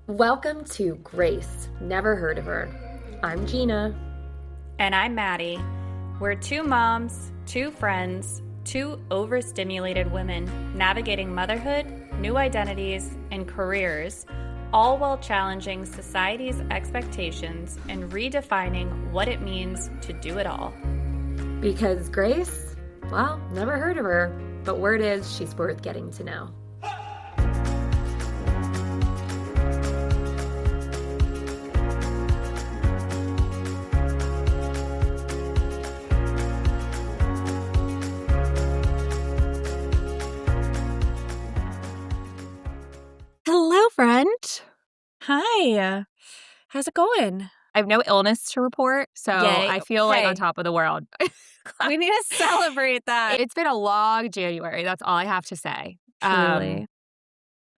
Welcome to Grace. Never heard of her. I'm Gina. And I'm Maddie. We're two moms, two friends, two overstimulated women navigating motherhood, new identities, and careers, all while challenging society's expectations and redefining what it means to do it all. Because Grace, well, never heard of her, but word is she's worth getting to know. Hello, friend. Hi. How's it going? I have no illness to report, so Yay. I feel like Hey. on top of the world. We need to celebrate that. It's been a long January. That's all I have to say. Truly.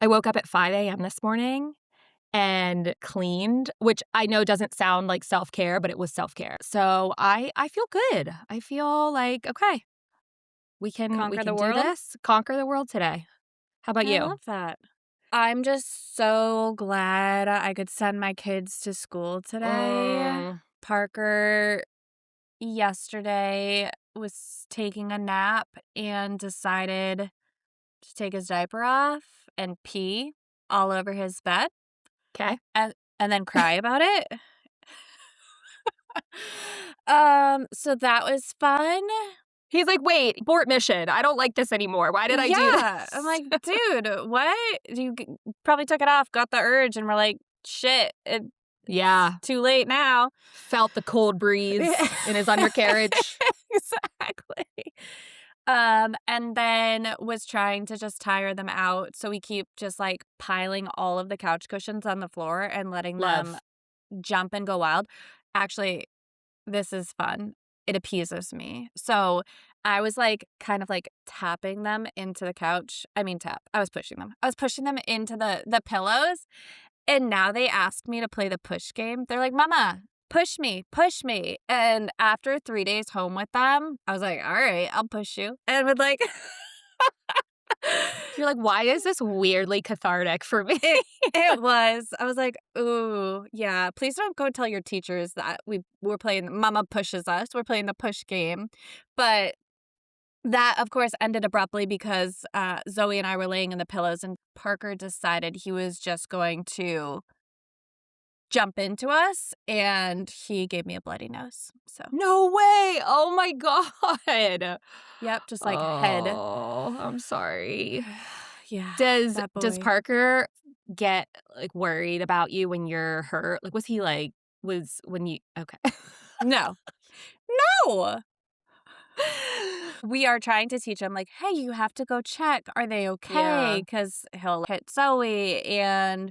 I woke up at 5 a.m. this morning and cleaned, which I know doesn't sound like self-care, but it was self-care. So I feel good. I feel like, okay, we can Conquer the do world? this. Conquer the world today. How about you? I love that. I'm just so glad I could send my kids to school today. Parker yesterday was taking a nap and decided to take his diaper off and pee all over his bed Okay. and then cry about it. So that was fun. He's like, wait, abort mission. I don't like this anymore. Why did I do this? I'm like, dude, what? You probably took it off, got the urge, and we're like, shit, it's Yeah. too late now. Felt the cold breeze in his undercarriage. Exactly. And then was trying to just tire them out. So we keep just like piling all of the couch cushions on the floor and letting them jump and go wild. Actually, this is fun. It appeases me. So I was like kind of like tapping them into the couch. I was pushing them. I was pushing them into the pillows. And now they ask me to play the push game. They're like, Mama, push me, push me. And after 3 days home with them, I was like, all right, I'll push you. And would like You're like, why is this weirdly cathartic for me? It was. I was like, ooh, yeah, please don't go tell your teachers that we're playing, Mama pushes us. We're playing the push game. But that, of course, ended abruptly because Zoe and I were laying in the pillows and Parker decided he was just going to jump into us and he gave me a bloody nose. So, No way. Oh my God. yep, just like head. Oh, I'm sorry. Yeah. Does that boy. Parker get like worried about you when you're hurt? Like, okay. No. No. We are trying to teach him, like, hey, you have to go check. Are they okay? Because he'll hit Zoe and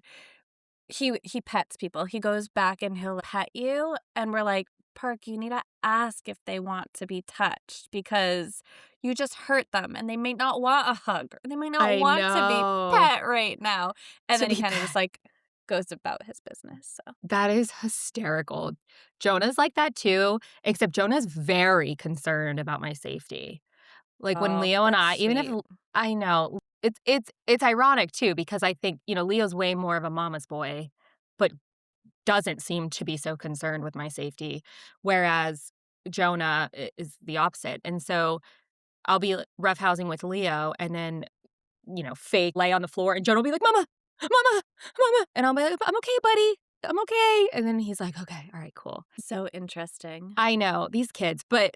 he pets people. He goes back and he'll pet you. And we're like, Park, you need to ask if they want to be touched because you just hurt them and they may not want a hug or they may not I want know. to be pet right now. And To then he be kind of just like goes about his business. So That is hysterical. Jonah's like that too, except Jonah's very concerned about my safety. Like when Oh, Leo and I, that's even if sweet. I know it's ironic too because I think, Leo's way more of a mama's boy, but doesn't seem to be so concerned with my safety, whereas Jonah is the opposite. And so I'll be roughhousing with Leo and then, fake lay on the floor and Jonah will be like, Mama, Mama, Mama. And I'll be like, I'm okay, buddy. I'm okay. And then he's like, okay, all right, cool. So interesting. I know, these kids, but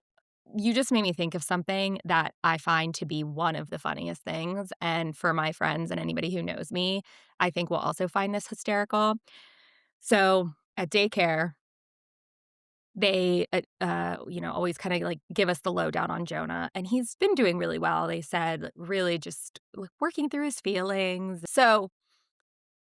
you just made me think of something that I find to be one of the funniest things. And for my friends and anybody who knows me, I think will also find this hysterical. So at daycare, they, always kind of like give us the lowdown on Jonah. And he's been doing really well. They said really just like working through his feelings. So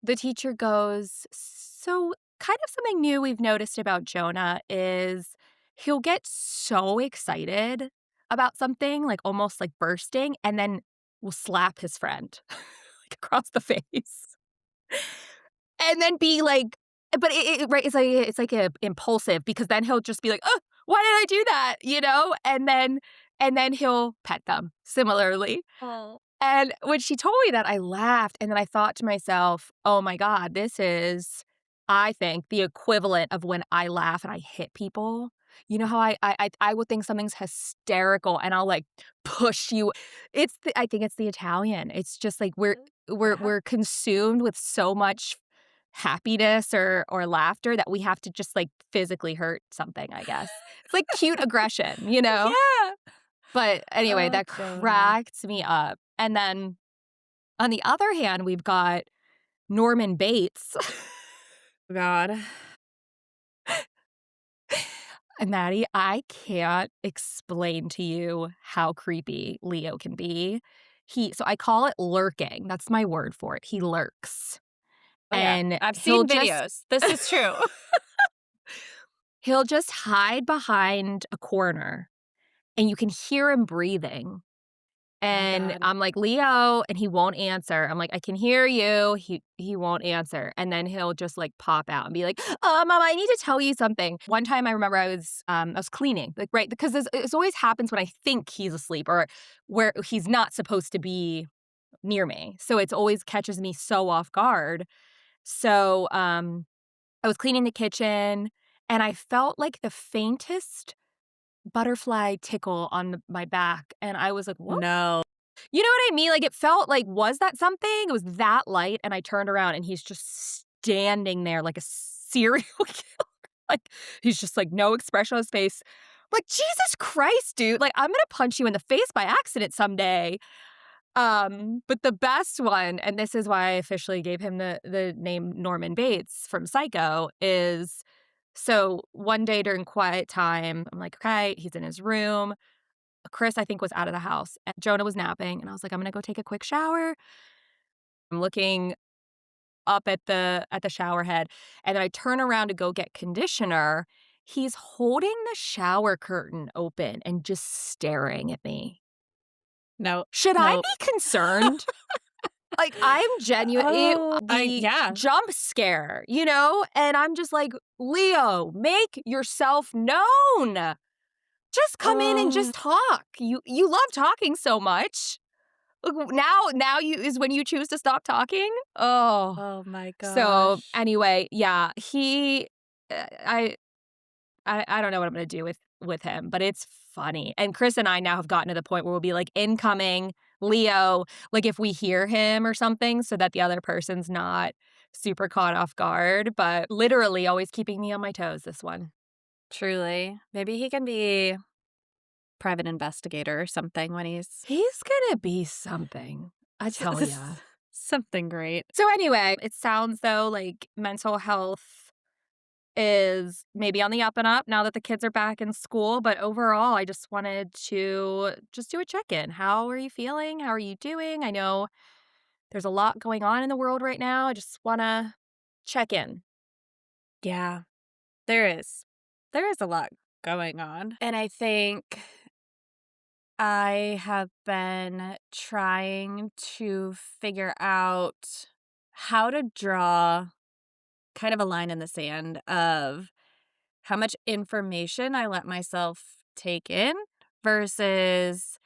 the teacher goes, so kind of something new we've noticed about Jonah is he'll get so excited about something, like almost like bursting, and then will slap his friend like across the face. And then be like, but right, it's like a impulsive because then he'll just be like, oh, why did I do that? And then he'll pet them similarly. Oh. And when she told me that, I laughed, and then I thought to myself, "Oh my god, this is, I think, the equivalent of when I laugh and I hit people." You know how I would think something's hysterical, and I'll, like, push you. I think it's the Italian. It's just, like, Yeah. we're consumed with so much happiness or laughter that we have to just, like, physically hurt something, I guess. It's like cute aggression, you know? Yeah. But anyway, Oh, that Jonah. cracked me up. And then on the other hand, we've got Norman Bates. God. And Maddie, I can't explain to you how creepy Leo can be. So I call it lurking. That's my word for it. He lurks. Oh, yeah. And I've seen videos. This is true. he'll just hide behind a corner and you can hear him breathing. Oh, And God. I'm like, "Leo," and he won't answer. I'm like, "I can hear you." He won't answer. And then he'll just, like, pop out and be like, Mom, I need to tell you something." One time I remember I was cleaning, like, right, because this always happens when I think he's asleep or where he's not supposed to be near me. So it's always catches me so off guard. So, I was cleaning the kitchen, and I felt, like, the faintest butterfly tickle on my back, and I was like, "What?" No. You know what I mean? Like, it felt like, was that something? It was that light, and I turned around, and he's just standing there like a serial killer. Like, he's just, like, no expression on his face. Like, Jesus Christ, dude. Like, I'm gonna punch you in the face by accident someday. But the best one, and this is why I officially gave him the name Norman Bates from Psycho, is so one day during quiet time, I'm like, "Okay," he's in his room. Chris, I think, was out of the house, and Jonah was napping, and I was like, "I'm gonna go take a quick shower." I'm looking up at the shower head, and then I turn around to go get conditioner. He's holding the shower curtain open and just staring at me. No. Should I No. be concerned? Like, I'm genuinely Oh, the yeah. jump scare, you know? And I'm just like, "Leo, make yourself known. Just come in and Oh. just talk. You love talking so much." Look, now you is when you choose to stop talking? Oh. Oh my So, gosh. anyway, yeah, I I don't know what I'm gonna do with him, but it's funny. And Chris and I now have gotten to the point where we'll be like, "Incoming, Leo," like, if we hear him or something so that the other person's not super caught off guard, but literally always keeping me on my toes, this one. Truly. Maybe he can be private investigator or something when he's He's gonna be something, I tell ya. something great. So anyway, it sounds though like mental health is maybe on the up and up now that the kids are back in school, but overall, I just wanted to just do a check-in. How are you feeling? How are you doing? I know there's a lot going on in the world right now. I just wanna check in. Yeah, there is. There is a lot going on. And I think I have been trying to figure out how to draw kind of a line in the sand of how much information I let myself take in versus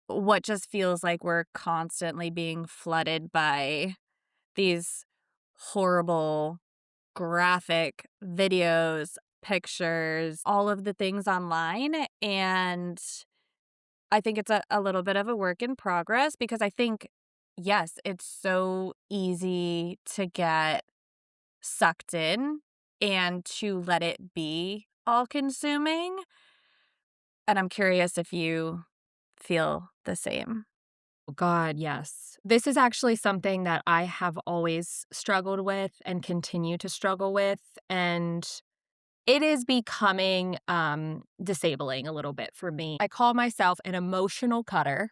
what just feels like we're constantly being flooded by these horrible graphic videos, pictures, all of the things online. And I think it's a little bit of a work in progress because I think, yes, it's so easy to get sucked in and to let it be all consuming. And I'm curious if you feel the same. God, yes. This is actually something that I have always struggled with and continue to struggle with, and it is becoming, disabling a little bit for me. I call myself an emotional cutter,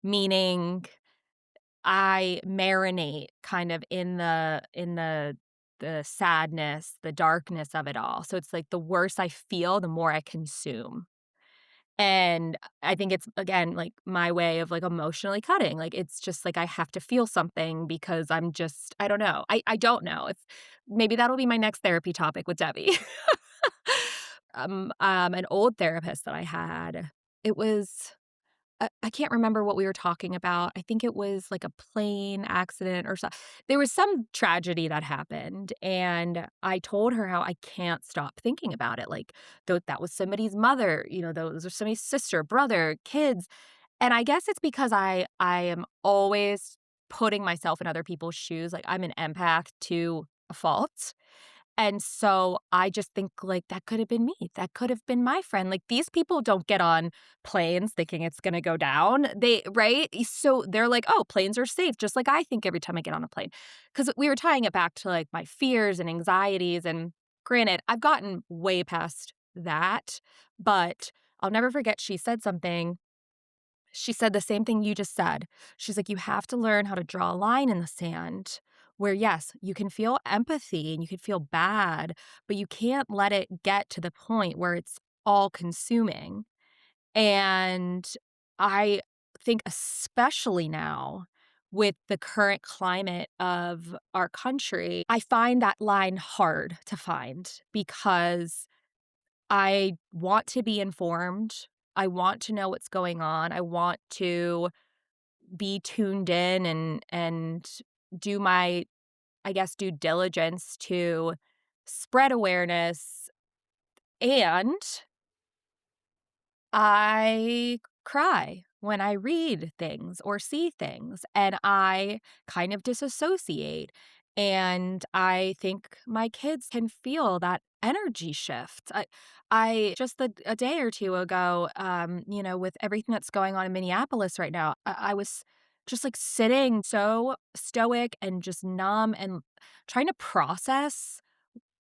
meaning I marinate kind of in the sadness, the darkness of it all. So it's like the worse I feel, the more I consume. And I think it's, again, like, my way of, like, emotionally cutting. Like, it's just, like, I have to feel something because I'm just I don't know. I don't know. If maybe that'll be my next therapy topic with Debbie. An old therapist that I had, it was I can't remember what we were talking about. I think it was like a plane accident or so there was some tragedy that happened, and I told her how I can't stop thinking about it, like, though that was somebody's mother, those are somebody's sister, brother, kids, and I guess it's because I am always putting myself in other people's shoes, like, I'm an empath to a fault. And so I just think, like, that could have been me. That could have been my friend. Like, these people don't get on planes thinking it's gonna go down. Right? So they're like, "Oh, planes are safe," just like I think every time I get on a plane. Because we were tying it back to, like, my fears and anxieties, and granted, I've gotten way past that, but I'll never forget she said the same thing you just said. She's like, "You have to learn how to draw a line in the sand where, yes, you can feel empathy and you can feel bad, but you can't let it get to the point where it's all consuming." And I think, especially now with the current climate of our country, I find that line hard to find because I want to be informed. I want to know what's going on. I want to be tuned in and do my, I guess, due diligence to spread awareness. And I cry when I read things or see things, and I kind of disassociate. And I think my kids can feel that energy shift. I just a day or two ago, with everything that's going on in Minneapolis right now, I was just like sitting so stoic and just numb and trying to process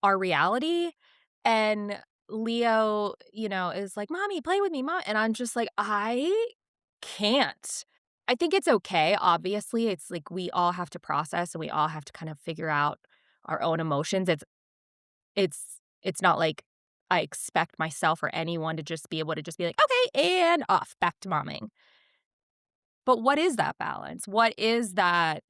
our reality. And Leo, is like, "Mommy, play with me, mom." And I'm just like, I can't. I think it's okay. Obviously, it's like we all have to process and we all have to kind of figure out our own emotions. It's not like I expect myself or anyone to just be able to just be like, "Okay, and off, back to momming." But what is that balance? What is that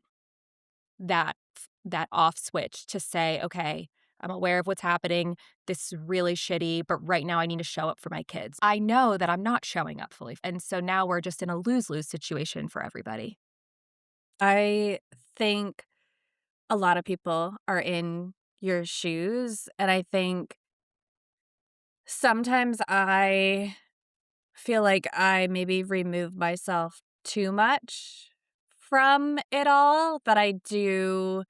off switch to say, "Okay, I'm aware of what's happening. This is really shitty, but right now I need to show up for my kids." I know that I'm not showing up fully, and so now we're just in a lose-lose situation for everybody. I think a lot of people are in your shoes, and I think sometimes I feel like I maybe remove myself too much from it all, that I do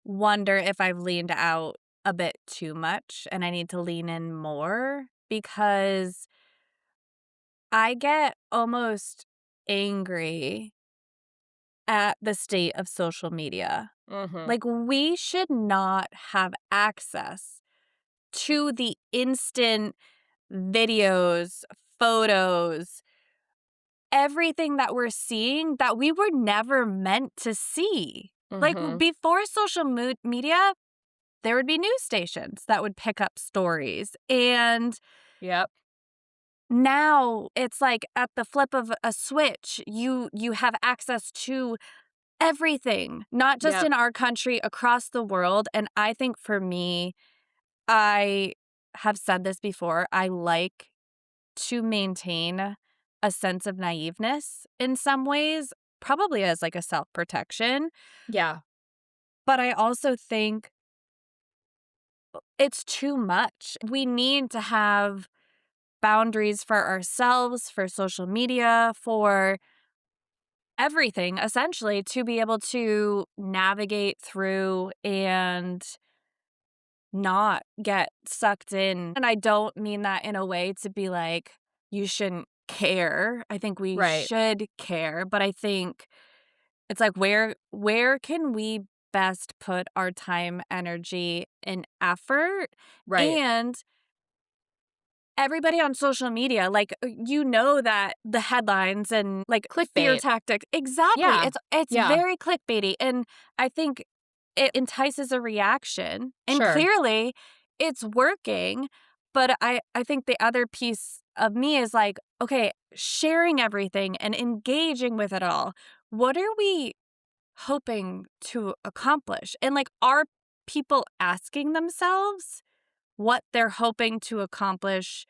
wonder if I've leaned out a bit too much and I need to lean in more because I get almost angry at the state of social media. Mhm. Like, we should not have access to the instant videos, photos, everything that we're seeing that we were never meant to see. Like, Mhm. before social media, there would be news stations that would pick up stories. And Yep. now it's like at the flip of a switch, you have access to everything, not just Yep. in our country, across the world. And I think for me, I have said this before, I like to maintain a sense of naiveness in some ways, probably as like a self-protection. Yeah. But I also think it's too much. We need to have boundaries for ourselves, for social media, for everything, essentially, to be able to navigate through and not get sucked in. And I don't mean that in a way to be like, you shouldn't care. I think we Right. should care, but I think it's like where can we best put our time, energy, and effort? Right. And everybody on social media, like, that the headlines and, like, fear Clickbait. tactics exactly, Yeah. it's Yeah. very clickbaity, and I think it entices a reaction, and Sure. clearly, it's working, but I think the other piece of me is like, okay, sharing everything and engaging with it all, what are we hoping to accomplish? And, like, are people asking themselves what they're hoping to accomplish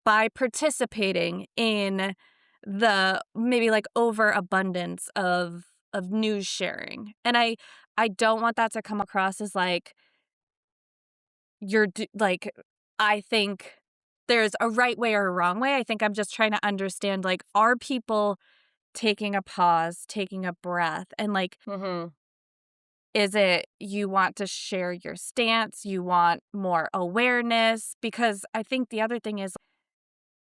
by participating in the maybe like overabundance of news sharing. And I don't want that to come across as like like I think there's a right way or a wrong way. I think I'm just trying to understand, like, are people taking a pause, taking a breath, and like, Mhm. is it you want to share your stance, you want more awareness? Because I think the other thing is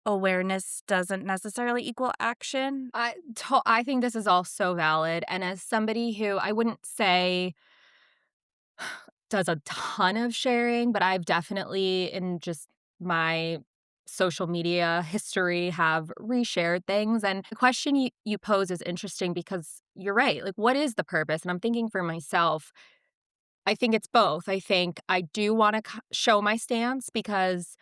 awareness doesn't necessarily equal action. I think this is all so valid, and as somebody who I wouldn't say does a ton of sharing, but I've definitely in just my social media history have reshared things, and the question you pose is interesting because you're right, like, what is the purpose? And I'm thinking for myself, I think it's both. I think I do wanna show my stance because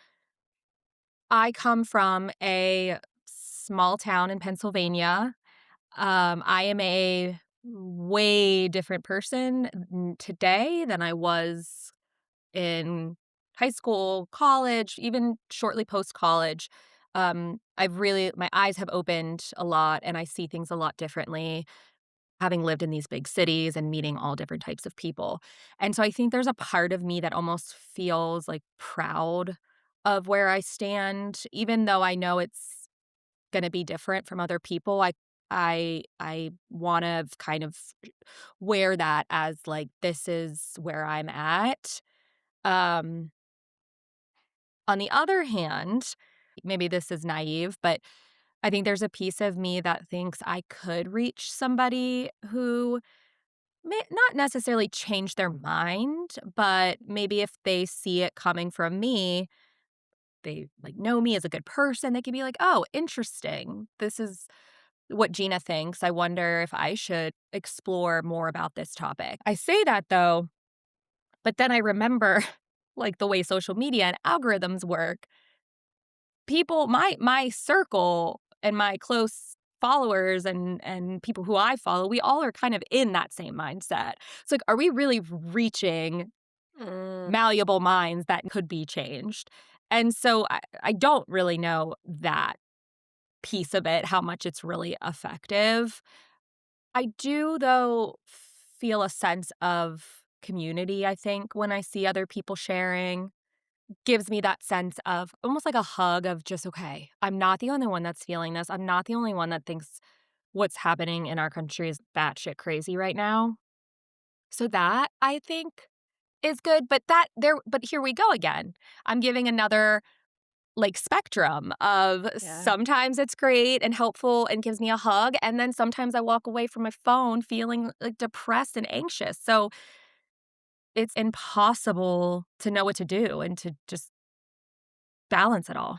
I come from a small town in Pennsylvania. I am a way different person today than I was in high school, college, even shortly post college. My eyes have opened a lot and I see things a lot differently, having lived in these big cities and meeting all different types of people. And so I think there's a part of me that almost feels like proud of where I stand, even though I know it's gonna be different from other people. I wanna kind of wear that as, like, this is where I'm at. Um, on the other hand, maybe this is naive, but I think there's a piece of me that thinks I could reach somebody who may not necessarily change their mind, but maybe if they see it coming from me, they, like, know me as a good person, they could be like, "Oh, interesting. This is what Gina thinks. I wonder if I should explore more about this topic." I say that though, but then I remember like the way social media and algorithms work. People my circle and my close followers and people who I follow, we all are kind of in that same mindset. It's like, are we really reaching Mm. malleable minds that could be changed? And so I don't really know that piece of it, how much it's really effective. I do, though, feel a sense of community, I think, when I see other people sharing. Gives me that sense of almost like a hug of just, "Okay, I'm not the only one that's feeling this. I'm not the only one that thinks what's happening in our country is batshit crazy right now." So that, I think, is good, but here we go again. I'm giving another like spectrum of Yeah. sometimes it's great and helpful and gives me a hug, and then sometimes I walk away from my phone feeling like depressed and anxious. So it's impossible to know what to do and to just balance it all.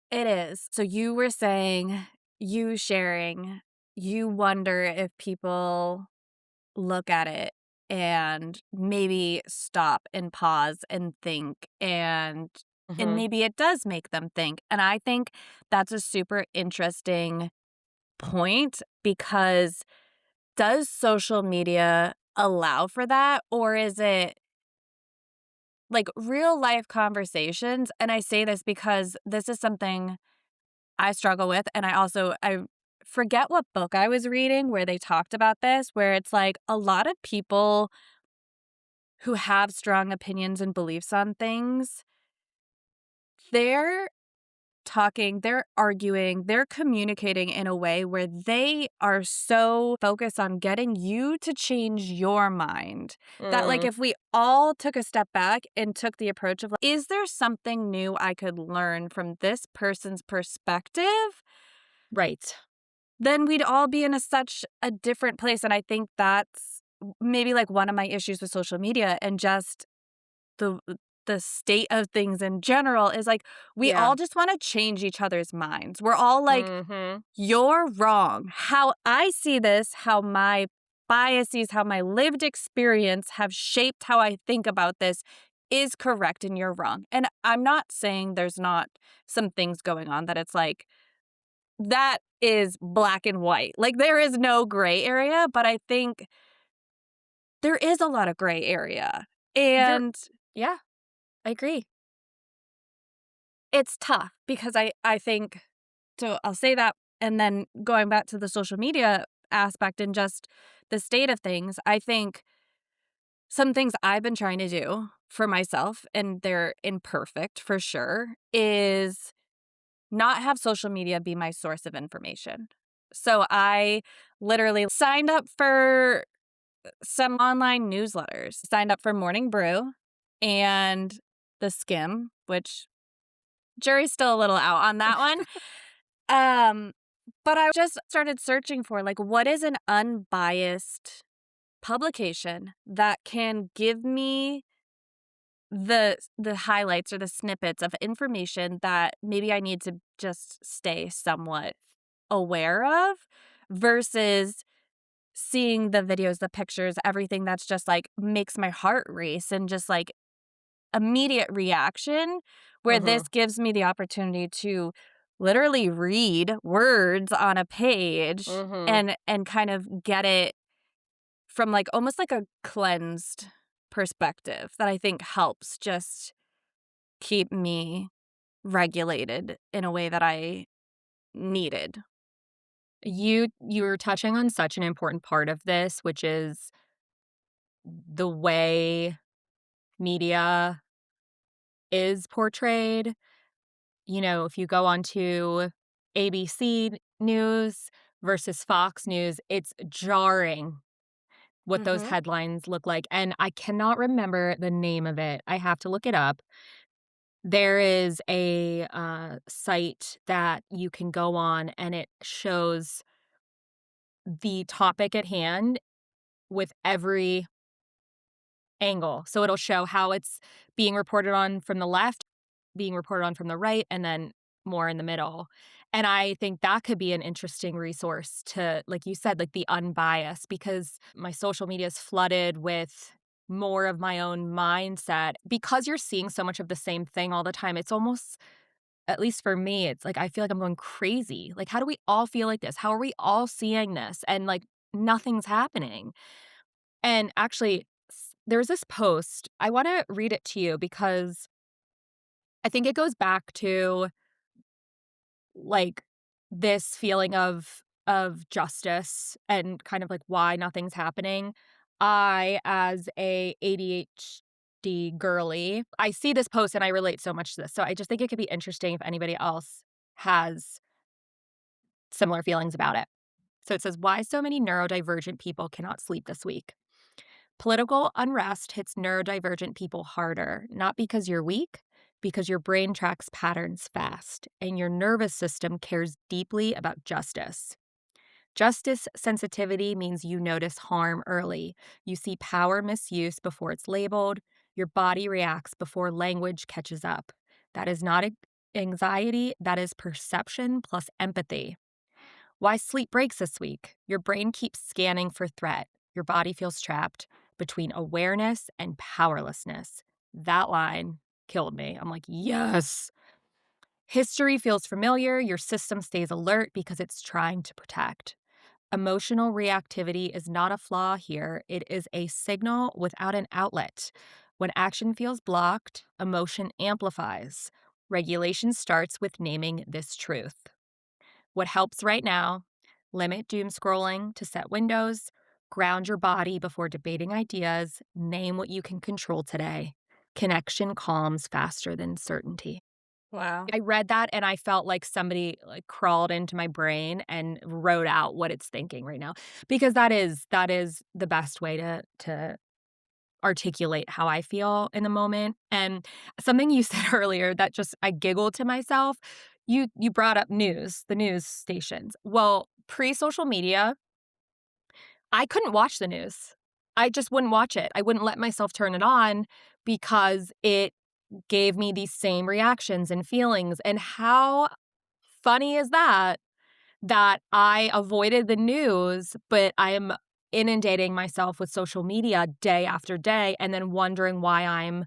It is. So you were saying, you sharing, you wonder if people look at it and maybe stop and pause and think, and Mhm. maybe it does make them think. And I think that's a super interesting point, because does social media allow for that, or is it like real life conversations? And I say this because this is something I struggle with, and I forget what book I was reading where they talked about this, where it's like a lot of people who have strong opinions and beliefs on things, they're they're arguing, they're communicating in a way where they are so focused on getting you to change your mind that, like, Mm, if we all took a step back and took the approach of, like, is there something new I could learn from this person's perspective? right. Then we'd all be in such a different place. And I think that's maybe like one of my issues with social media and just the the state of things in general is like we Yeah. all just want to change each other's minds. We're all like, Mhm. you're wrong. How I see this, how my biases, how my lived experience have shaped how I think about this is correct and you're wrong. And I'm not saying there's not some things going on that it's like that is black and white. Like, there is no gray area, but I think there is a lot of gray area, You're and Yeah, I agree. it's tough because I think so I'll say that And then going back to the social media aspect and just the state of things, I think some things I've been trying to do for myself, and they're imperfect for sure, is not have social media be my source of information. So I literally signed up for some online newsletters, signed up for Morning Brew and The Skim, which jury's still a little out on that one. But I just started searching for like what is an unbiased publication that can give me the highlights or the snippets of information that maybe I need to just stay somewhat aware of versus seeing the videos, the pictures, everything that's just like makes my heart race and just like immediate reaction, where Mhm. this gives me the opportunity to literally read words on a page Mhm. and kind of get it from like almost like a cleansed perspective that I think helps just keep me regulated in a way that I needed. You're touching on such an important part of this, which is the way media is portrayed. You know, if you go on to ABC News versus Fox News, it's jarring what those Mhm. headlines look like, and I cannot remember the name of it. I have to look it up. There is a, site that you can go on, and it shows the topic at hand with every angle. So it'll show how it's being reported on from the left, being reported on from the right, and then more in the middle. And I think that could be an interesting resource to, like you said, like the unbiased, because my social media is flooded with more of my own mindset. Because you're seeing so much of the same thing all the time, it's almost, at least for me, it's like I feel like I'm going crazy. Like, how do we all feel like this? How are we all seeing this? And like nothing's happening. And actually, there's this post. I want to read it to you because I think it goes back to like this feeling of justice and kind of like why nothing's happening. I, as a ADHD girly, I see this post and I relate so much to this. So I just think it could be interesting if anybody else has similar feelings about it. So it says, why so many neurodivergent people cannot sleep this week. Political unrest hits neurodivergent people harder, not because you're weak, because your brain tracks patterns fast, and your nervous system cares deeply about justice. Justice sensitivity means you notice harm early. You see power misuse before it's labeled. Your body reacts before language catches up. That is not anxiety, that is perception plus empathy. Why sleep breaks this week? Your brain keeps scanning for threat. Your body feels trapped between awareness and powerlessness. That line killed me. I'm like, yes. History feels familiar. Your system stays alert because it's trying to protect. Emotional reactivity is not a flaw here. It is a signal without an outlet. When action feels blocked, emotion amplifies. Regulation starts with naming this truth. What helps right now? Limit doom scrolling to set windows, ground your body before debating ideas, name what you can control today. Connection calms faster than certainty. Wow. I read that and I felt like somebody like crawled into my brain and wrote out what it's thinking right now, because that is the best way to articulate how I feel in the moment. And something you said earlier that just I giggled to myself. You brought up the news stations. Well, pre-social media, I couldn't watch the news. I just wouldn't watch it. I wouldn't let myself turn it on because it gave me these same reactions and feelings. And how funny is that, that I avoided the news, but I am inundating myself with social media day after day and then wondering why I'm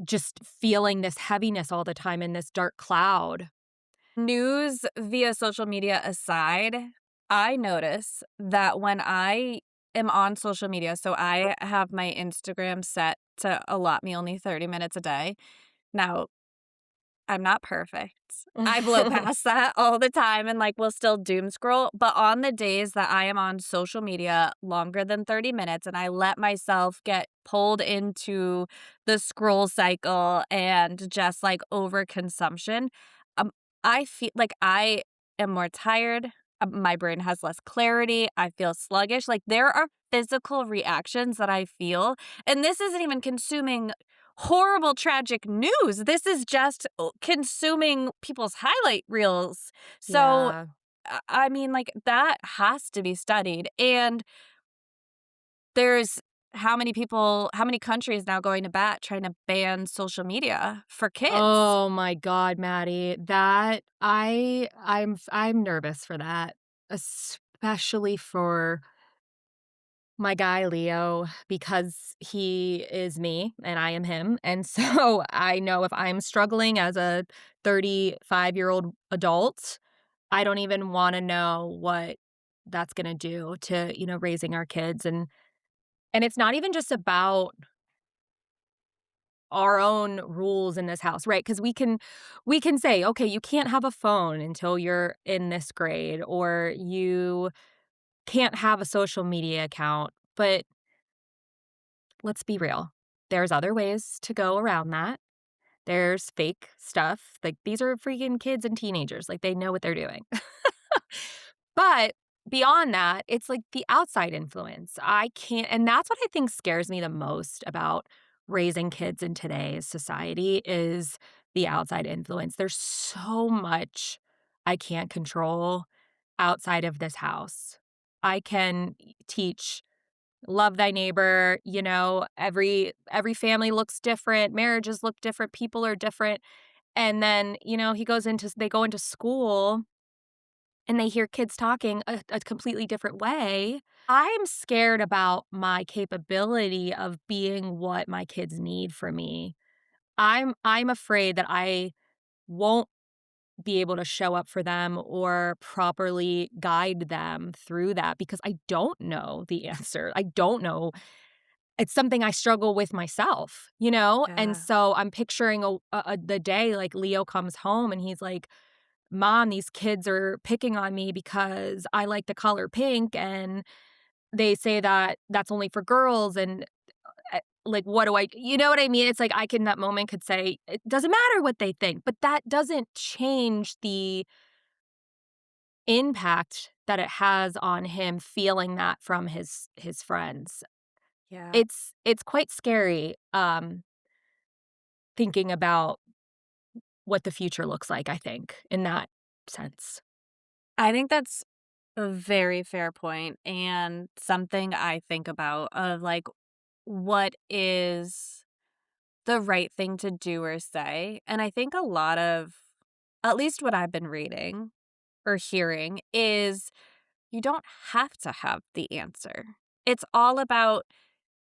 just feeling this heaviness all the time in this dark cloud. News via social media aside, I notice that when I am on social media, so I have my Instagram set to allot me only 30 minutes a day. Now, I'm not perfect. I blow past that all the time and, like, will still doom scroll, but on the days that I am on social media longer than 30 minutes and I let myself get pulled into the scroll cycle and just, like, overconsumption, um, I feel like I am more tired, my brain has less clarity, I feel sluggish, like, there are physical reactions that I feel, and this isn't even consuming horrible, tragic news. This is just consuming people's highlight reels. So, Yeah. I mean, like, that has to be studied. And there's how many countries now going to bat trying to ban social media for kids? Oh my god, Maddie, that I'm nervous for that, especially for my guy Leo, because he is me and I am him, and so I know if I'm struggling as a 35-year-old adult, I don't even wanna know what that's gonna do to, raising our kids, and it's not even just about our own rules in this house, right? Because we can say, "Okay, you can't have a phone until you're in this grade," or "You can't have a social media account," but let's be real. There's other ways to go around that. There's fake stuff, like, these are freaking kids and teenagers, like, they know what they're doing. But beyond that, it's like the outside influence. I can't and that's what I think scares me the most about raising kids in today's society is the outside influence. There's so much I can't control outside of this house. I can teach love thy neighbor, every family looks different, marriages look different, people are different. And then, they go into school and they hear kids talking a completely different way. I'm scared about my capability of being what my kids need from me. I'm afraid that I won't be able to show up for them or properly guide them through that because I don't know the answer. I don't know. It's something I struggle with myself, you know? And Yeah. so I'm picturing the day like Leo comes home and he's like, "Mom, these kids are picking on me because I like the color pink and they say that that's only for girls and like what do I you know what I mean? It's like I can that moment could say it doesn't matter what they think, but that doesn't change the impact that it has on him feeling that from his friends. Yeah. It's quite scary thinking about what the future looks like, I think, in that sense. I think that's a very fair point and something I think about of, like, what is the right thing to do or say, and I think a lot of at least what I've been reading or hearing is you don't have to have the answer. It's all about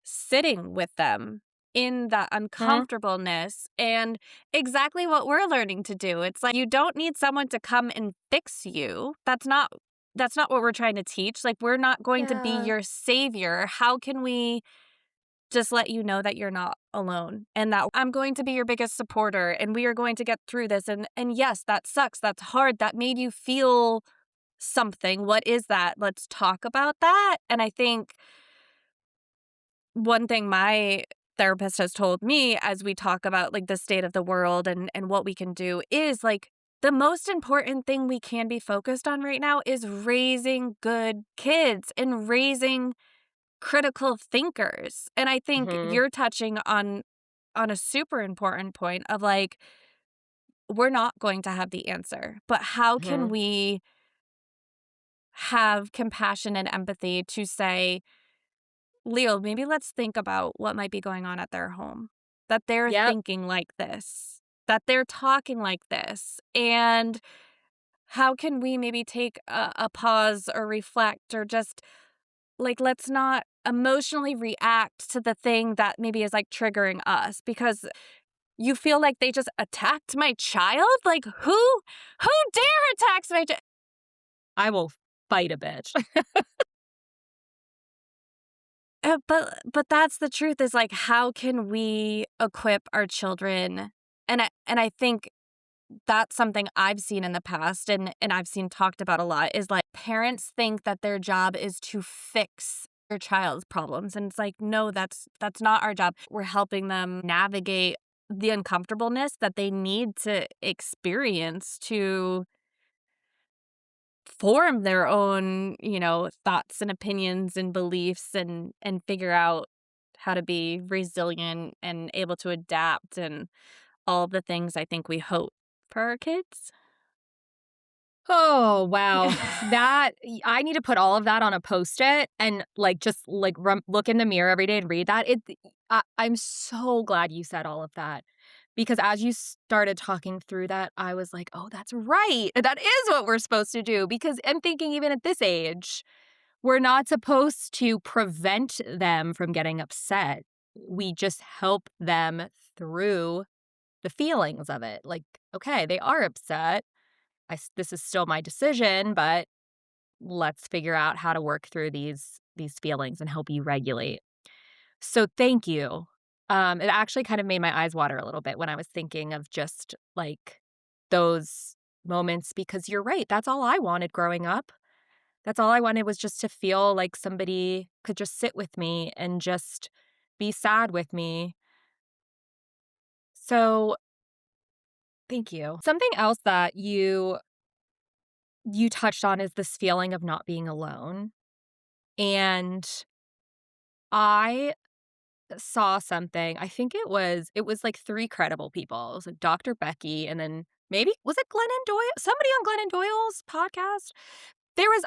sitting with them in that Mhm. uncomfortableness and exactly what we're learning to do. It's like you don't need someone to come and fix you. That's not what we're trying to teach. Like we're not going to be Yeah. your savior. How can we just let you know that you're not alone and that I'm going to be your biggest supporter and we are going to get through this and yes, that sucks. That's hard. That made you feel something. What is that? Let's talk about that. And I think one thing my therapist has told me as we talk about like the state of the world and what we can do is like the most important thing we can be focused on right now is raising good kids and raising critical thinkers. And I think Mhm. you're touching on a super important point of like we're not going to have the answer, but how can Mhm. we have compassion and empathy to say, Leo, maybe let's think about what might be going on at their home. That they're Yep. thinking like this, that they're talking like this. And how can we maybe take a pause or reflect or just like, let's not emotionally react to the thing that maybe is like triggering us because you feel like they just attacked my child? Like, who dare attacks my child? I will fight a bitch. But that's the truth is, like, how can we equip our children? And I think that's something I've seen in the past and I've seen talked about a lot is like parents think that their job is to fix their child's problems. And it's like, no, that's not our job. We're helping them navigate the uncomfortableness that they need to experience to form their own, thoughts and opinions and beliefs and figure out how to be resilient and able to adapt and all the things I think we hope for our kids. Oh, wow. I need to put all of that on a Post-it and, like, just, like, look in the mirror every day and read that. I'm so glad you said all of that because as you started talking through that, I was like, "Oh, that's right. That is what we're supposed to do," because I'm thinking even at this age, we're not supposed to prevent them from getting upset. We just help them through the feelings of it. Like, okay, they are upset. This is still my decision, but let's figure out how to work through these feelings and help you regulate. So thank you. It actually kind of made my eyes water a little bit when I was thinking of just like those moments because you're right. That's all I wanted growing up. That's all I wanted was just to feel like somebody could just sit with me and just be sad with me. So thank you. Something else that you touched on is this feeling of not being alone. And I saw something, I think it was like 3 credible people. It was like Dr. Becky and then maybe was it Glennon Doyle? Somebody on Glennon Doyle's podcast?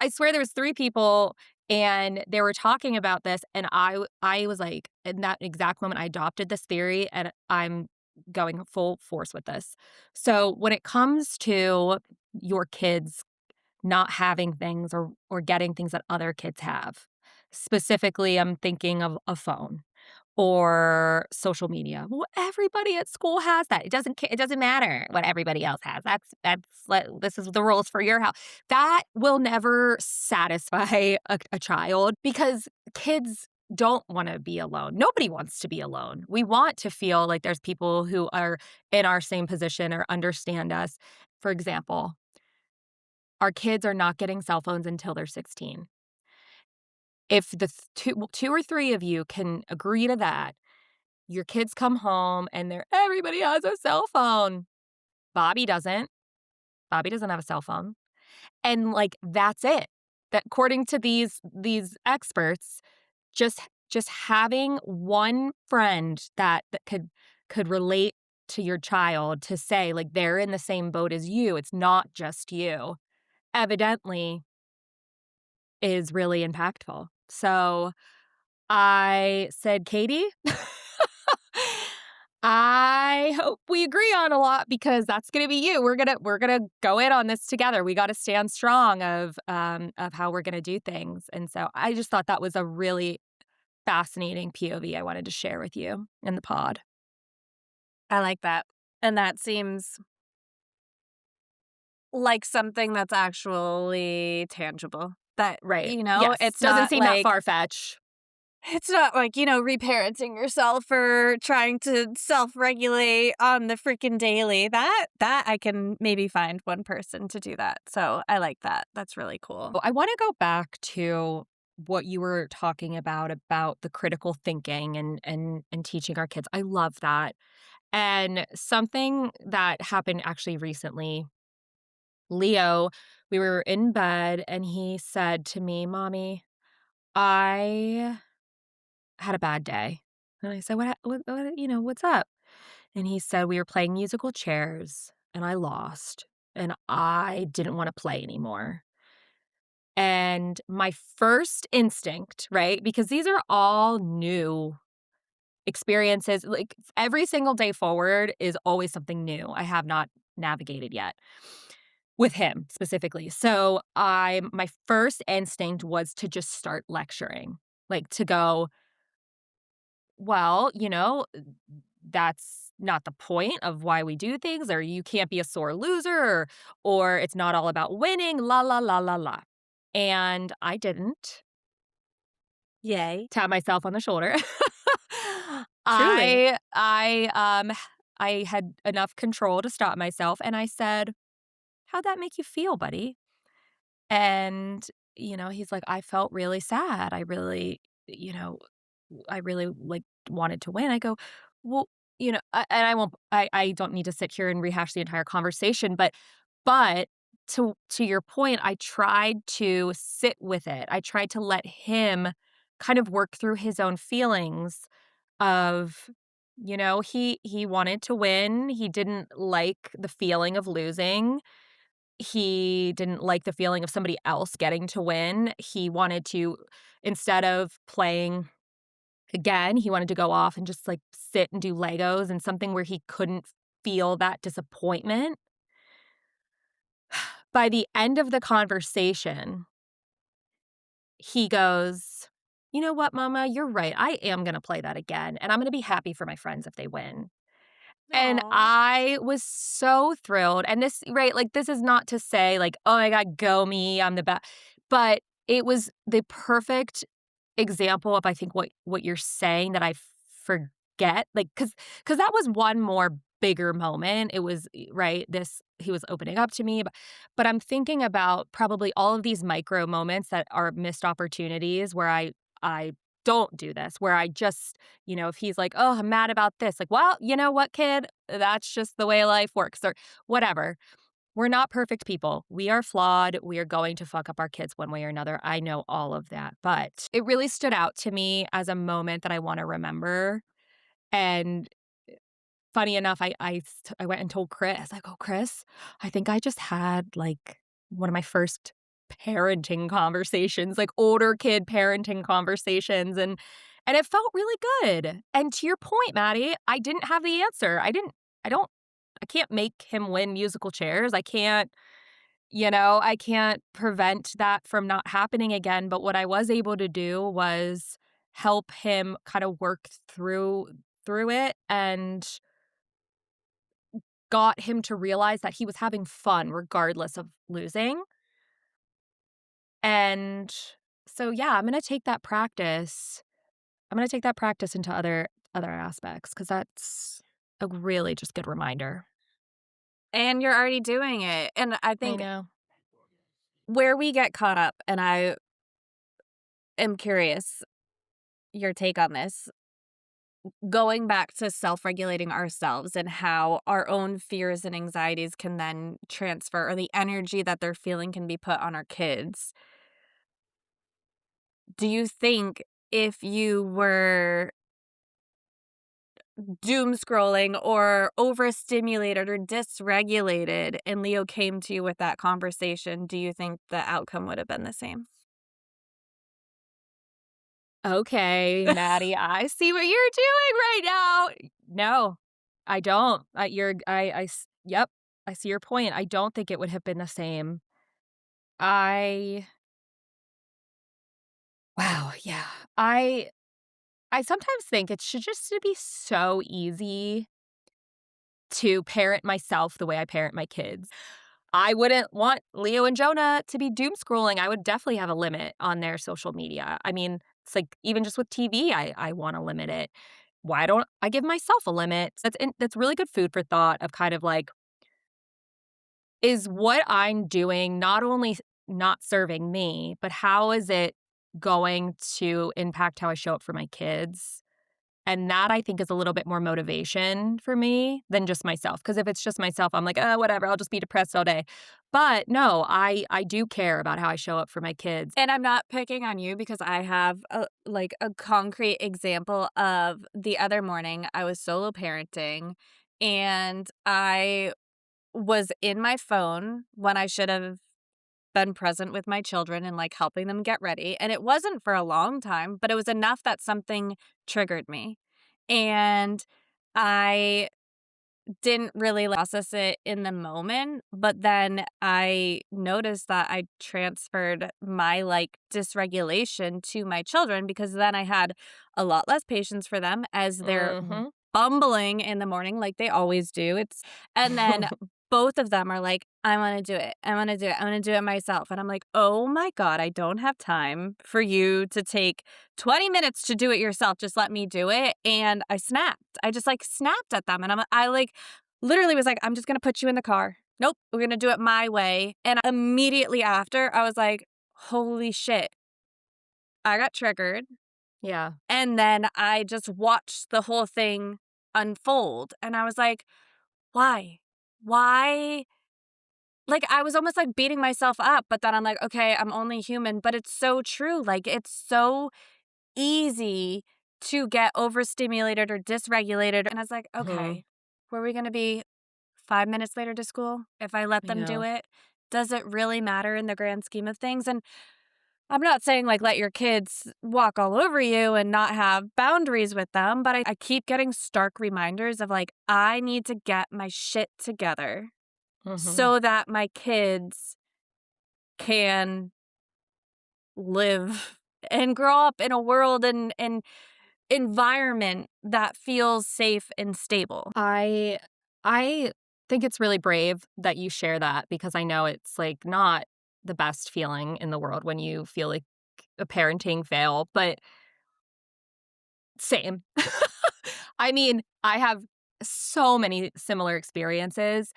I swear there was 3 people and they were talking about this and I was like, in that exact moment, I adopted this theory and I'm going full force with this. So when it comes to your kids not having things or getting things that other kids have. Specifically, I'm thinking of a phone or social media. Well, everybody at school has that. It doesn't matter what everybody else has. This is the rules for your house. That will never satisfy a child because kids don't want to be alone. Nobody wants to be alone. We want to feel like there's people who are in our same position or understand us. For example, our kids are not getting cell phones until they're 16. If the two or three of you can agree to that, your kids come home and everybody has a cell phone. Bobby doesn't. Bobby doesn't have a cell phone. And like that's it. That according to these experts, just having one friend that could relate to your child to say like they're in the same boat as you. It's not just you. Evidently is really impactful. So I said, Katie, I hope we agree on a lot because that's going to be you. We're gonna go in on this together. We got to stand strong of how we're going to do things. And so I just thought that was a really fascinating POV I wanted to share with you in the pod. I like that. And that seems like something that's actually tangible. That, Right. Yes. it's Doesn't not seem that like far-fetched. it's not like, reparenting yourself or trying to self-regulate on the freaking daily. That I can maybe find one person to do that. So I like that. That's really cool. I want to go back to what you were talking about the critical thinking and teaching our kids. I love that. And something that happened actually recently, Leo, we were in bed and he said to me, "Mommy, I had a bad day." And I said, what's up?" And he said, "We were playing musical chairs and I lost and I didn't want to play anymore." And my first instinct, right? Because these are all new experiences. Like every single day forward is always something new I have not navigated yet with him specifically. So my first instinct was to just start lecturing, like to go, well, that's not the point of why we do things, or you can't be a sore loser, or it's not all about winning, la la la la la. And I didn't. Yay. Tap myself on the shoulder. Truly. I I had enough control to stop myself, and I said, "How'd that make you feel, buddy?" And, he's like, "I felt really sad. You know, I really, like, wanted to win." I go, "Well," and I don't need to sit here and rehash the entire conversation, but to your point, I tried to sit with it. I tried to let him kind of work through his own feelings of, he wanted to win. He didn't like the feeling of losing. He didn't like the feeling of somebody else getting to win. He wanted to, instead of playing again, he wanted to go off and just, like, sit and do Legos and something where he couldn't feel that disappointment. By the end of the conversation, he goes, "You know what, mama? You're right. I am gonna play that again, and I'm gonna be happy for my friends if they win." And Aw. I was so thrilled, and this right, like, this is not to say, like, "Oh my god, go me, I'm the best," but it was the perfect example of, I think, what you're saying that I forget, like, because that was one more bigger moment. It was right, this he was opening up to me, but I'm thinking about probably all of these micro moments that are missed opportunities where I don't do this, where I just, if he's like, "Oh, I'm mad about this," like, "Well, you know what, kid? That's just the way life works," or whatever. We're not perfect people. We are flawed. We are going to fuck up our kids one way or another. I know all of that. But it really stood out to me as a moment that I want to remember. And funny enough, I went and told Chris. I go, "Chris, I think I just had like one of my first parenting conversations, like older kid parenting conversations." And it felt really good. And to your point, Maddie, I didn't have the answer. I don't I can't make him win musical chairs. I can't prevent that from not happening again, but what I was able to do was help him kind of work through it and got him to realize that he was having fun regardless of losing. And so yeah, I'm going to take that practice into other aspects cuz that's a really just good reminder. And you're already doing it. And I I think know. where we get caught up, and I am curious your take on this, going back to self-regulating ourselves and how our own fears and anxieties can then transfer, or the energy that they're feeling can be put on our kids. Do you think if you were doom scrolling or overstimulated or dysregulated and Leo came to you with that conversation, do you think the outcome would have been the same? Okay, Maddie, I see what you're doing right now. No, I don't. Yep, I see your point. I don't think it would have been the same. I, wow, yeah. I, I sometimes think it should just be so easy to parent myself the way I parent my kids. I wouldn't want Leo and Jonah to be doom scrolling. I would definitely have a limit on their social media. I mean, it's like even just with TV, I want to limit it. Why don't I give myself a limit? That's really good food for thought of kind of like, is what I'm doing not only not serving me, but how is it going to impact how I show up for my kids? And that I think is a little bit more motivation for me than just myself. Because if it's just myself, I'm like, "Oh, whatever, I'll just be depressed all day." But no, I do care about how I show up for my kids. And I'm not picking on you because I have a concrete example of the other morning I was solo parenting and I was in my phone when I should have been present with my children and like helping them get ready. And it wasn't for a long time, but it was enough that something triggered me. And I didn't really process it in the moment, but then I noticed that I transferred my, like, dysregulation to my children because then I had a lot less patience for them as they're Mhm. bumbling in the morning like they always do. And then both of them are like, I wanna do it. I wanna do it. I wanna do it myself. And I'm like, "Oh my god, I don't have time for you to take 20 minutes to do it yourself. Just let me do it." And I snapped. I just, like, snapped at them, and I, like, literally was like, "I'm just gonna put you in the car. Nope, we're gonna do it my way." And immediately after, I was like, "Holy shit." I got triggered, Yeah. and then I just watched the whole thing unfold, and I was like, "Why? Why?" Like, I was almost, like, beating myself up, but then I'm like, "Okay, I'm only human," but it's so true, like, it's so easy to get overstimulated or dysregulated, and I was like, Mhm. "Okay, were we gonna be 5 minutes later to school if I let I them do know. it? Does it really matter in the grand scheme of things?" And I'm not saying, like, let your kids walk all over you and not have boundaries with them, but I keep getting stark reminders of, like, I need to get my shit together Mhm. so that my kids can live and grow up in a world and environment that feels safe and stable. I think it's really brave that you share that because I know it's, like, not the best feeling in the world when you feel like a parenting fail, but same. I mean, I have so many similar experiences.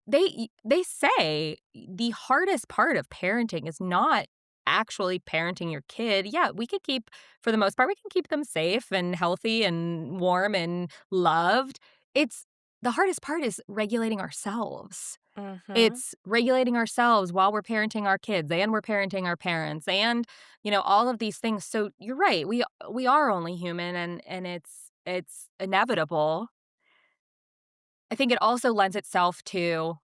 They say the hardest part of parenting is not actually parenting your kid. Yeah, we could keep for the most part, we can keep them safe and healthy and warm and loved. It's the hardest part is regulating ourselves. Mhm. It's regulating ourselves while we're parenting our kids and we're parenting our parents and, all of these things. So you're right. We are only human and it's inevitable. I think it also lends itself to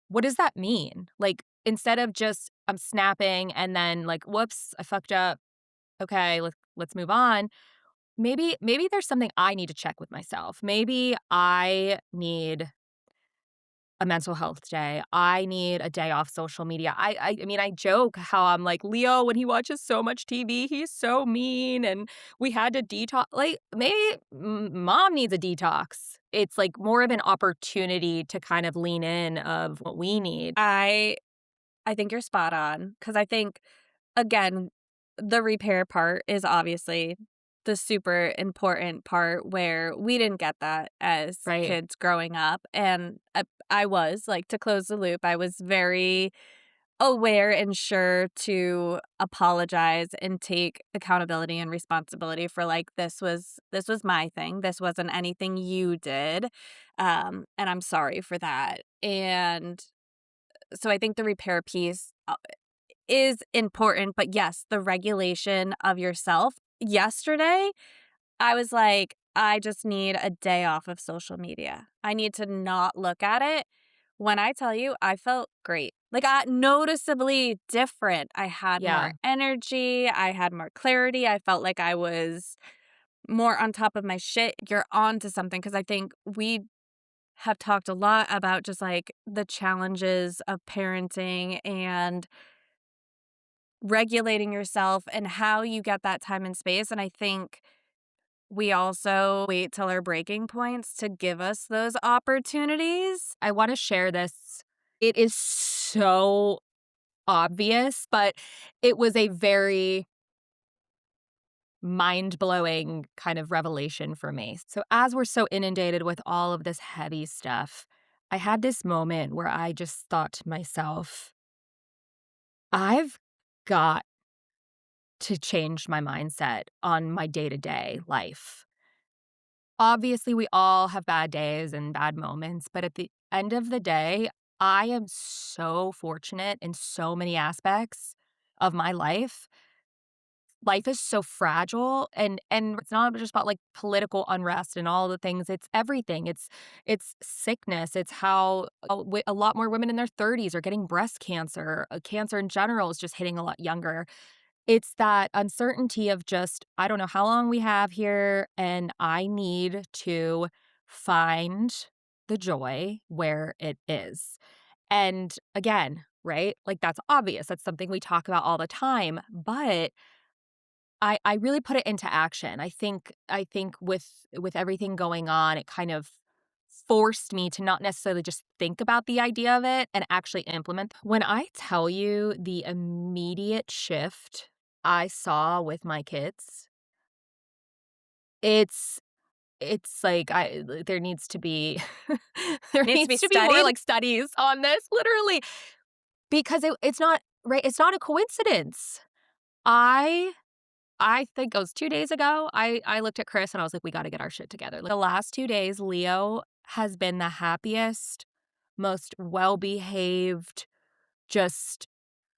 what does that mean? Like instead of just I'm snapping and then like whoops, I fucked up. Okay, let's move on. Maybe there's something I need to check with myself. Maybe I need a mental health day. I need a day off social media. I mean, I joke how I'm like, Leo, when he watches so much TV, he's so mean and we had to detox. Like, maybe mom needs a detox. It's like more of an opportunity to kind of lean in of what we need. I think you're spot on because I think, again, the repair part is obviously the super important part where we didn't get that as Right. kids growing up, and I was, like, to close the loop, I was very aware and sure to apologize and take accountability and responsibility for, like, this was my thing, this wasn't anything you did, and I'm sorry for that, and so I think the repair piece, is important, but yes, the regulation of yourself. Yesterday, I was like, I just need a day off of social media. I need to not look at it. When I tell you, I felt great. Like, noticeably different. I had more Yeah. energy. I had more clarity. I felt like I was more on top of my shit. You're on to something because I think we have talked a lot about just like the challenges of parenting and regulating yourself and how you get that time and space, and I think we also wait till our breaking points to give us those opportunities. I want to share this. It is so obvious, but it was a very mind-blowing kind of revelation for me. So as we're so inundated with all of this heavy stuff, I had this moment where I just thought to myself, I've got to change my mindset on my day-to-day life. Obviously, we all have bad days and bad moments, but at the end of the day, I am so fortunate in so many aspects of my life. Life is so fragile and it's not just about like political unrest and all the things, it's everything. It's sickness, it's how a lot more women in their 30s are getting breast cancer. Cancer in general is just hitting a lot younger. It's that uncertainty of just I don't know how long we have here and I need to find the joy where it is. And again, right? Like that's obvious. That's something we talk about all the time, but I really put it into action. I think with everything going on, it kind of forced me to not necessarily just think about the idea of it and actually implement. When I tell you the immediate shift I saw with my kids, it's it's like there needs to be there Needs to be needs to be more, studied? like, studies on this, literally, because it's not right, it's not a coincidence. I I think it was 2 days ago, I looked at Chris and I was like, "We gotta get our shit together." Like, the last 2 days, Leo has been the happiest, most well-behaved, just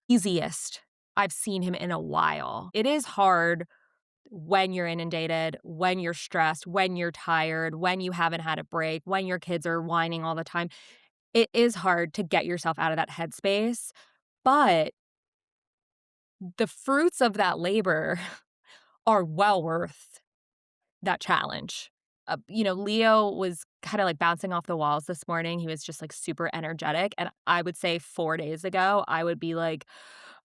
easiest I've seen him in a while. It is hard when you're inundated, when you're stressed, when you're tired, when you haven't had a break, when your kids are whining all the time. It is hard to get yourself out of that headspace, but the fruits of that labor are well worth that challenge. Leo was kinda, like, bouncing off the walls this morning. He was just, like, super energetic, and I would say 4 days ago, I would be like,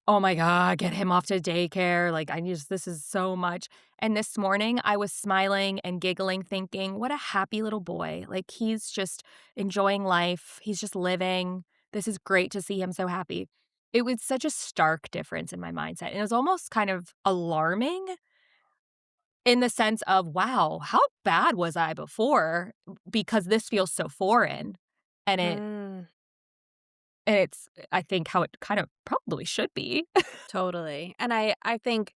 "Oh my god, get him off to daycare." Like, I just this is so much. And this morning, I was smiling and giggling, thinking, "What a happy little boy." Like, he's just enjoying life. He's just living. This is great to see him so happy. It was such a stark difference in my mindset, and it was almost kind of alarming in the sense of, "Wow, how bad was I before?" Because this feels so foreign, and Mm, it's I think how it kind of probably should be. totally. And I think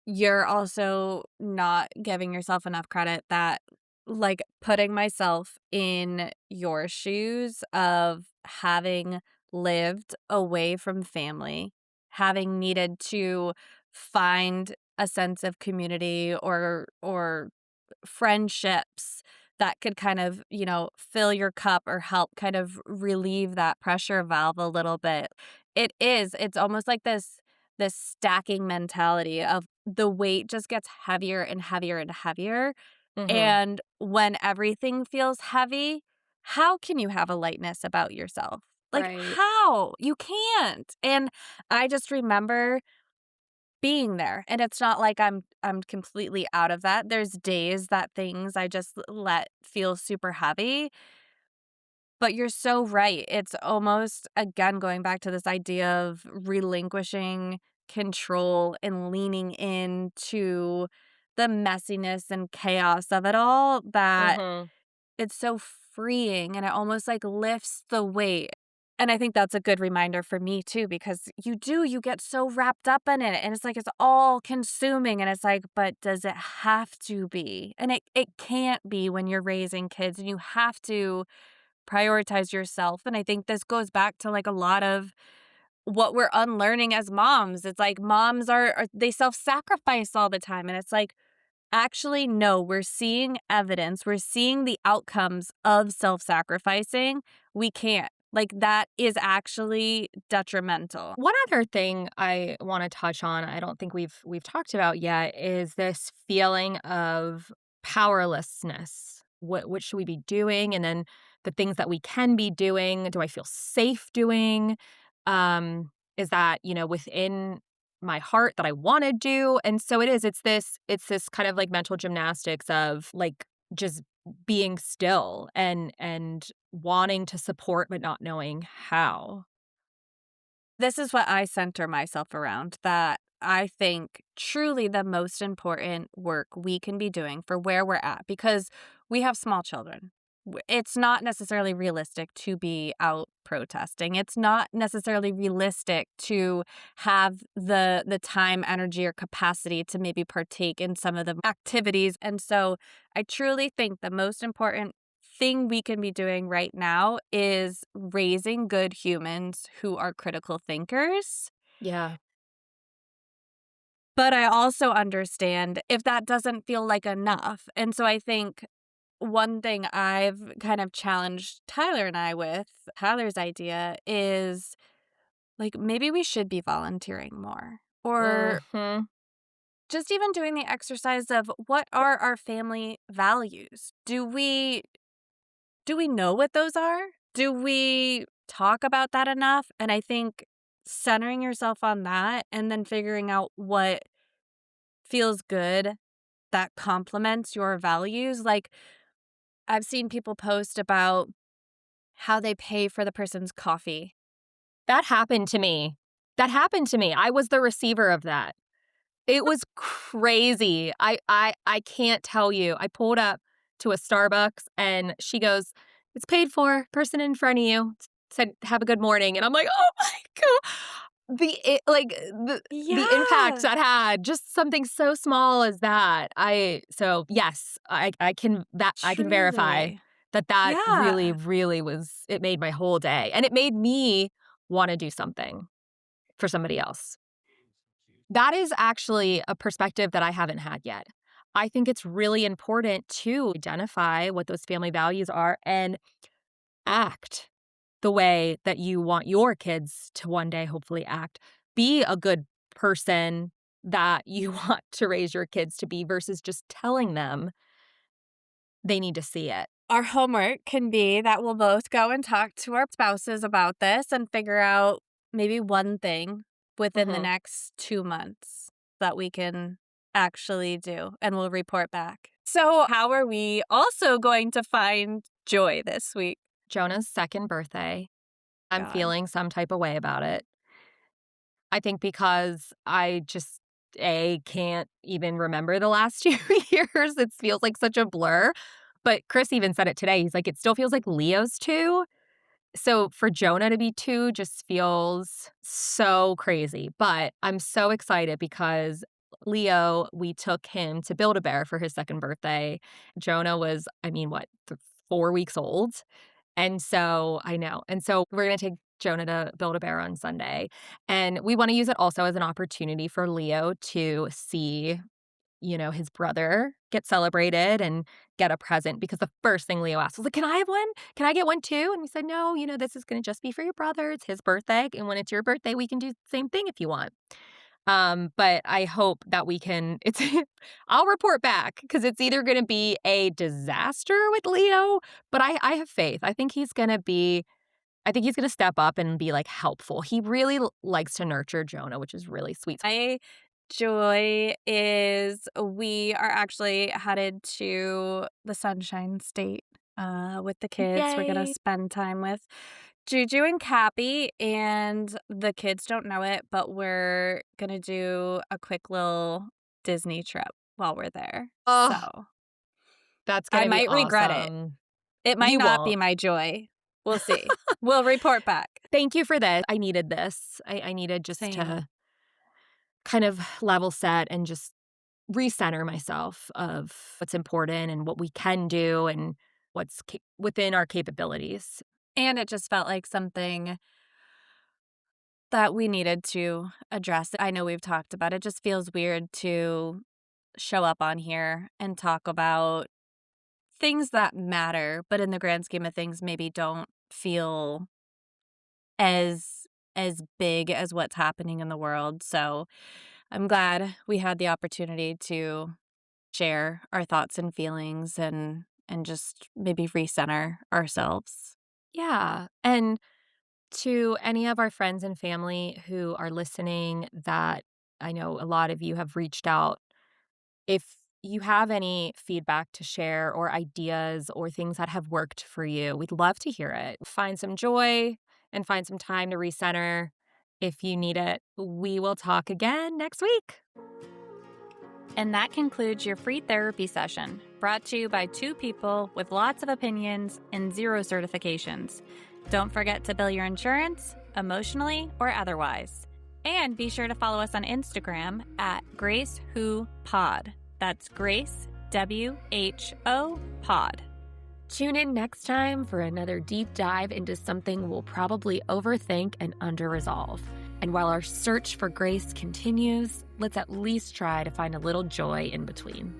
you're also not giving yourself enough credit that, like, putting myself in your shoes of having lived away from family, having needed to find a sense of community or friendships that could kind of, fill your cup or help kind of relieve that pressure valve a little bit. It's almost like this stacking mentality of the weight just gets heavier and heavier and heavier. Mhm. And when everything feels heavy, how can you have a lightness about yourself? Like, Right. how? You can't. And I just remember being there, and it's not like I'm completely out of that. There's days that things I just let feel super heavy, but you're so right. It's almost, again, going back to this idea of relinquishing control and leaning into the messiness and chaos of it all that Mhm. it's so freeing and it almost, like, lifts the weight. And I think that's a good reminder for me too, because you get so wrapped up in it and it's like it's all consuming and it's like, but does it have to be? And it can't be when you're raising kids and you have to prioritize yourself. And I think this goes back to, like, a lot of what we're unlearning as moms. It's like moms are they self-sacrifice all the time and it's like, actually, no, we're seeing evidence. We're seeing the outcomes of self-sacrificing. We can't. Like, that is actually detrimental. One other thing I wanna touch on, I don't think we've talked about yet, is this feeling of powerlessness. What should we be doing? And then the things that we can be doing, do I feel safe doing? Is that, within my heart that I wanna do? And so it's this kind of like mental gymnastics of, like, just being still and wanting to support but not knowing how. This is what I center myself around, that I think truly the most important work we can be doing for where we're at, because we have small children. It's not necessarily realistic to be out protesting. It's not necessarily realistic to have the time, energy, or capacity to maybe partake in some of the activities. And so I truly think the most important thing we can be doing right now is raising good humans who are critical thinkers. Yeah. But I also understand if that doesn't feel like enough. And so I think one thing I've kind of challenged Tyler and I with, Tyler's idea is, like, maybe we should be volunteering more, or Mhm. just even doing the exercise of what are our family values? Do we know what those are? Do we talk about that enough? And I think centering yourself on that and then figuring out what feels good that complements your values. Like, I've seen people post about how they pay for the person's coffee. That happened to me. I was the receiver of that. It was crazy. I can't tell you. I pulled up to a Starbucks and she goes, "It's paid for. Person in front of you said, 'Have a good morning.'" And I'm like, "Oh my God." The impact that had, just something so small as that. Yes, I can verify Truly. that really, Yeah. really it made my whole day. And it made me want to do something for somebody else. That is actually a perspective that I haven't had yet. I think it's really important to identify what those family values are and act the way that you want your kids to one day hopefully act. Be a good person that you want to raise your kids to be versus just telling them they need to see it. Our homework can be that we'll both go and talk to our spouses about this and figure out maybe one thing within the Mhm. next 2 months that we can actually do, and we'll report back. So, how are we also going to find joy this week? Jonah's second birthday. I'm God. feeling some type of way about it. I think because I just, can't even remember the last 2 years. It feels like such a blur. But Chris even said it today. He's like, "It still feels like Leo's 2." So for Jonah to be 2 just feels so crazy. But I'm so excited because Leo, we took him to Build-A-Bear for his second birthday. Jonah was, 4 weeks old. And so I know. And so we're going to take Jonah to Build-A-Bear on Sunday. And we want to use it also as an opportunity for Leo to see, his brother get celebrated and get a present, because the first thing Leo asked was like, "Can I have one? Can I get one too?" And we said, "No, this is going to just be for your brother. It's his birthday. And when it's your birthday, we can do the same thing if you want." But I hope that we can, I'll report back, because it's either going to be a disaster with Leo, but I have faith. I think he's going to step up and be like helpful. He really likes to nurture Jonah, which is really sweet. My joy is we are actually headed to the Sunshine State with the kids. We're going to Yay. spend time with Juju and Cappy, and the kids don't know it, but we're going to do a quick little Disney trip while we're there. Oh, So that's going I to be might regret it. awesome. It might You not be won't. my joy. We'll see. We'll report back. Thank you for this. I needed this. I needed just Same. to kind of level set and just recenter myself of what's important and what we can do and what's within our capabilities. And it just felt like something that we needed to address. I know we've talked about it. It just feels weird to show up on here and talk about things that matter, but in the grand scheme of things, maybe don't feel as big as what's happening in the world. So I'm glad we had the opportunity to share our thoughts and feelings and just maybe recenter ourselves. Yeah. And to any of our friends and family who are listening, that I know a lot of you have reached out, if you have any feedback to share or ideas or things that have worked for you, we'd love to hear it. Find some joy and find some time to recenter if you need it. We will talk again next week. And that concludes your free therapy session, brought to you by 2 people with lots of opinions and 0 certifications. Don't forget to bill your insurance, emotionally or otherwise. And be sure to follow us on Instagram at GraceWhoPod. That's Grace, WHO Pod. Tune in next time for another deep dive into something we'll probably overthink and under-resolve. And while our search for grace continues, let's at least try to find a little joy in between.